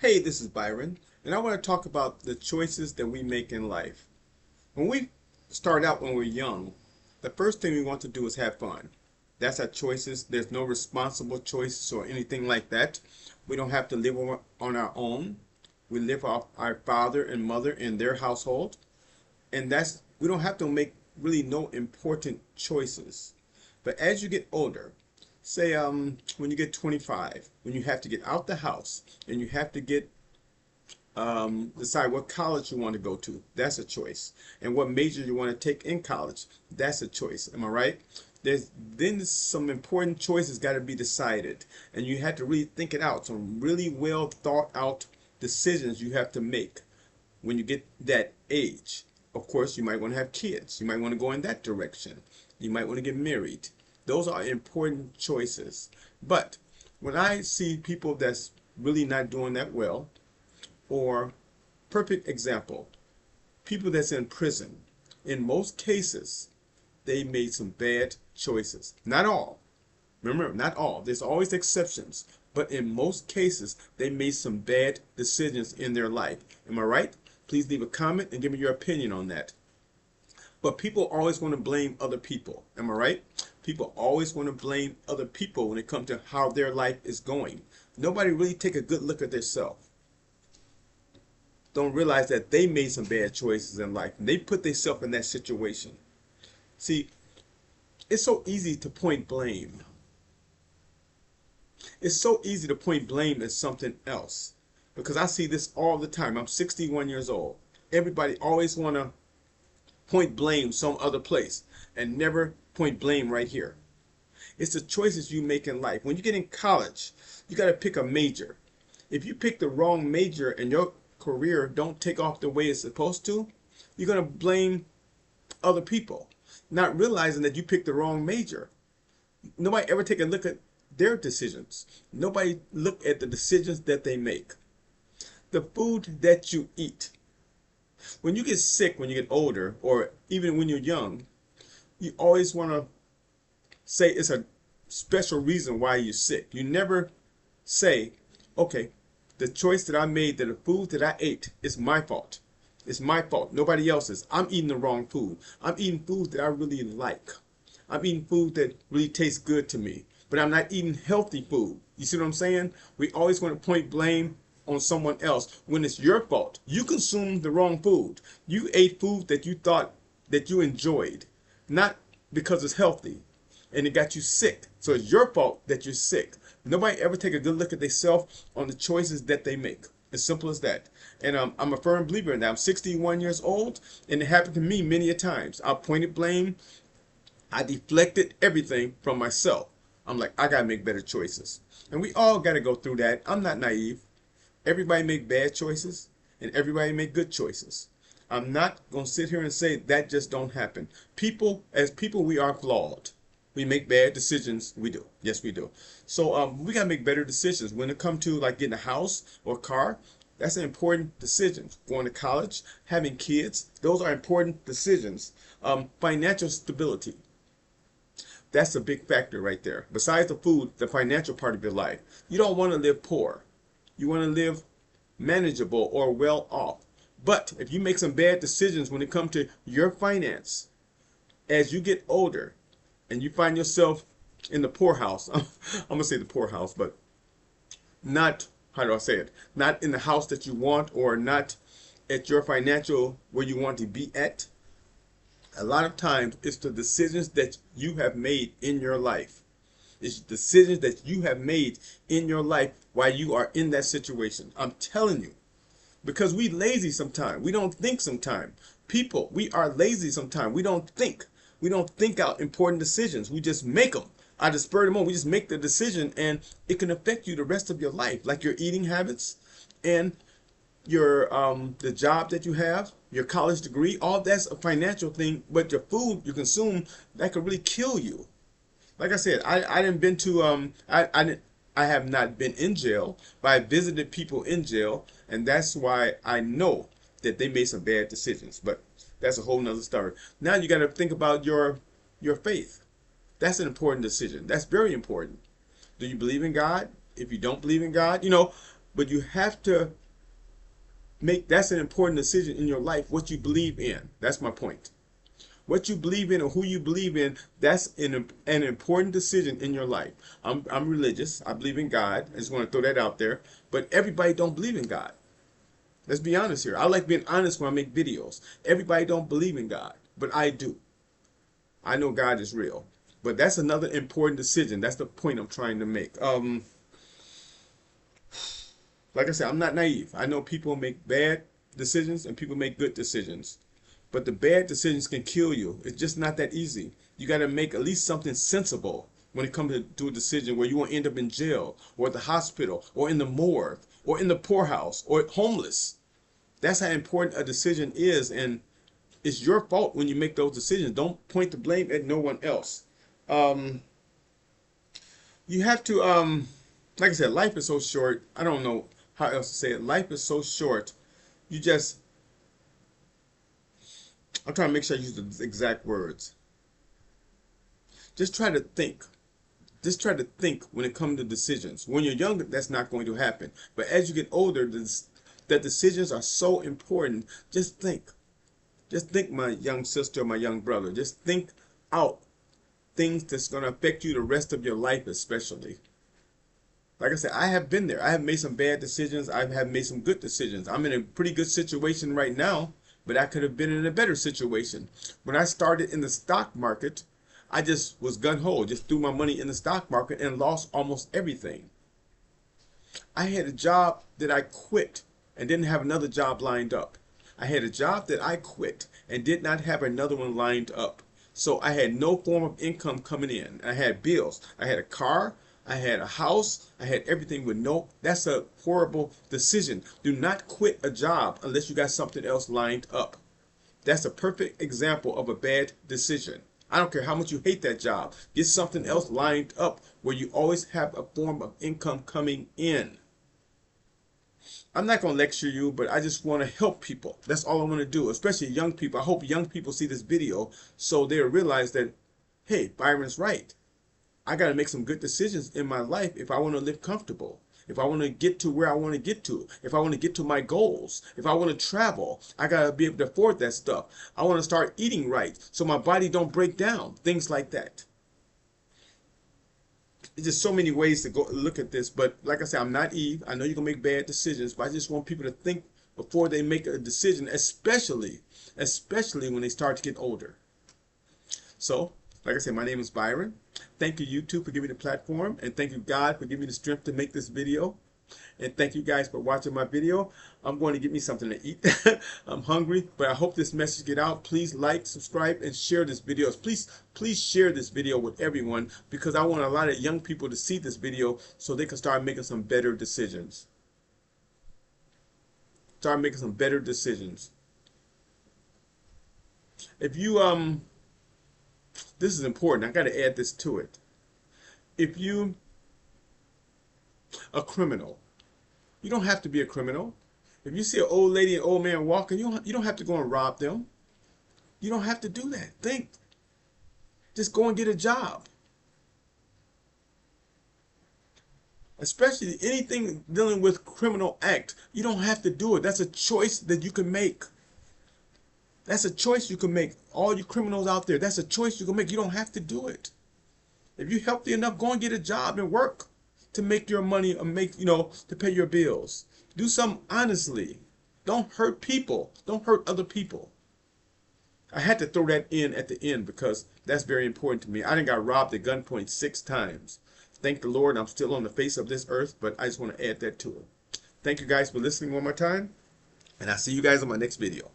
Hey, this is Byron, and I want to talk about the choices that we make in life. When we start out when we're young, the first thing we want to do is have fun. That's our choices. There's no responsible choices or anything like that. We don't have to live on our own. We live off our father and mother in their household, and that's we don't have to make really no important choices. But as you get older, say when you get 25, when you have to get out the house and you have to get decide what college you want to go to. That's a choice. And what major you want to take in college. That's a choice. Am I right? Then some important choices got to be decided, and you have to really think it out. Some really well thought out decisions you have to make when you get that age. Of course, you might want to have kids. You might want to go in that direction. You might want to get married. Those are important choices. But when I see people that's really not doing that well, or perfect example, people that's in prison, in most cases, they made some bad choices. Not all. Remember, not all. There's always exceptions. But in most cases, they made some bad decisions in their life. Am I right? Please leave a comment and give me your opinion on that. But people always want to blame other people. Am I right? People always want to blame other people when it comes to how their life is going. Nobody really take a good look at themselves. Don't realize that they made some bad choices in life. And they put themselves in that situation. See, it's so easy to point blame. It's so easy to point blame at something else. Because I see this all the time. I'm 61 years old. Everybody always want to point blame some other place and never point blame right here. It's the choices you make in life. When you get in college, you got to pick a major. If you pick the wrong major and your career don't take off the way it's supposed to, you're going to blame other people, not realizing that you picked the wrong major. Nobody ever take a look at their decisions. Nobody look at the decisions that they make. The food that you eat. When you get sick, when you get older, or even when you're young, you always want to say it's a special reason why you're sick. You never say, okay, the choice that I made, that the food that I ate, is my fault. It's my fault, nobody else's. I'm eating the wrong food. I'm eating food that I really like. I'm eating food that really tastes good to me, but I'm not eating healthy food. You see what I'm saying? We always want to point blame on someone else when it's your fault. You consumed the wrong food. You ate food that you thought that you enjoyed, not because it's healthy, and it got you sick. So it's your fault that you're sick. Nobody ever take a good look at themselves on the choices that they make. As simple as that. And I'm a firm believer in that. I'm 61 years old, and it happened to me many a times. I pointed blame. I deflected everything from myself. I'm like, I gotta make better choices. And we all gotta go through that. I'm not naive. Everybody make bad choices, and everybody make good choices. I'm not gonna sit here and say that just don't happen. People, as people, we are flawed. We make bad decisions. We do. Yes, we do. So we gotta make better decisions when it comes to like getting a house or a car. That's an important decision. Going to college, having kids, those are important decisions. Financial stability. That's a big factor right there. Besides the food, the financial part of your life. You don't want to live poor. You want to live manageable or well off. But if you make some bad decisions when it comes to your finance, as you get older and you find yourself in the poorhouse, I'm going to say the poorhouse, but not, how do I say it? Not in the house that you want, or not at your financial where you want to be at. A lot of times it's the decisions that you have made in your life. It's decisions that you have made in your life while you are in that situation. I'm telling you. Because we lazy sometimes. We don't think sometimes. People, we are lazy sometimes. We don't think. We don't think out important decisions. We just make them. Out of spur of the moment, we just make the decision, and it can affect you the rest of your life. Like your eating habits and your the job that you have, your college degree, all that's a financial thing, but your food you consume, that could really kill you. Like I said, I didn't been to I have not been in jail, but I visited people in jail, and that's why I know that they made some bad decisions. But that's a whole nother story. Now you got to think about your faith. That's an important decision. That's very important. Do you believe in God? If you don't believe in God, But you have to that's an important decision in your life, what you believe in. That's my point. What you believe in or who you believe in, that's an important decision in your life. I'm religious. I believe in God. I just want to throw that out there. But everybody don't believe in God. Let's be honest here. I like being honest when I make videos. Everybody don't believe in God, but I do. I know God is real. But that's another important decision. That's the point I'm trying to make. Like I said, I'm not naive. I know people make bad decisions and people make good decisions. But the bad decisions can kill you. It's just not that easy. You got to make at least something sensible when it comes to a decision where you won't end up in jail or at the hospital or in the morgue or in the poorhouse or homeless. That's how important a decision is, and it's your fault when you make those decisions. Don't point the blame at no one else. You have to, like I said, life is so short. I don't know how else to say it. Life is so short. You just, I'm trying to make sure I use the exact words. Just try to think. Just try to think when it comes to decisions. When you're younger, that's not going to happen. But as you get older, the decisions are so important. Just think. Just think, my young sister, my young brother. Just think out things that's going to affect you the rest of your life, especially. Like I said, I have been there. I have made some bad decisions. I have made some good decisions. I'm in a pretty good situation right now, but I could have been in a better situation. When I started in the stock market, I just was gung-ho, just threw my money in the stock market and lost almost everything. I had a job that I quit and didn't have another job lined up. I had a job that I quit and did not have another one lined up. So I had no form of income coming in. I had bills. I had a car. I had a house. I had everything with that's a horrible decision. Do not quit a job unless you got something else lined up. That's a perfect example of a bad decision. I don't care how much you hate that job. Get something else lined up where you always have a form of income coming in. I'm not going to lecture you, but I just want to help people. That's all I want to do, especially young people. I hope young people see this video so they'll realize that, hey, Byron's right. I got to make some good decisions in my life if I want to live comfortable. If I want to get to where I want to get to. If I want to get to my goals. If I want to travel, I got to be able to afford that stuff. I want to start eating right so my body don't break down. Things like that. There's just so many ways to go look at this, but like I said, I'm not Eve. I know you're gonna make bad decisions, but I just want people to think before they make a decision, especially when they start to get older. So, like I said, my name is Byron. Thank you, YouTube, for giving me the platform, and thank you, God, for giving me the strength to make this video. And thank you guys for watching my video. I'm going to get me something to eat. I'm hungry, but I hope this message get out. Please like, subscribe, and share this video. Please share this video with everyone because I want a lot of young people to see this video so they can start making some better decisions. Start making some better decisions. If you, this is important. I got to add this to it. If you a criminal, you don't have to be a criminal. If you see an old lady and old man walking, you don't have to go and rob them. You don't have to do that. Think. Just go and get a job. Especially anything dealing with criminal act, you don't have to do it. That's a choice that you can make. That's a choice you can make. All you criminals out there, that's a choice you can make. You don't have to do it. If you're healthy enough, go and get a job and work to make your money or to pay your bills. Do something honestly. Don't hurt people. Don't hurt other people. I had to throw that in at the end because that's very important to me. I done got robbed at gunpoint 6 times. Thank the Lord I'm still on the face of this earth, but I just want to add that to it. Thank you guys for listening one more time, and I'll see you guys on my next video.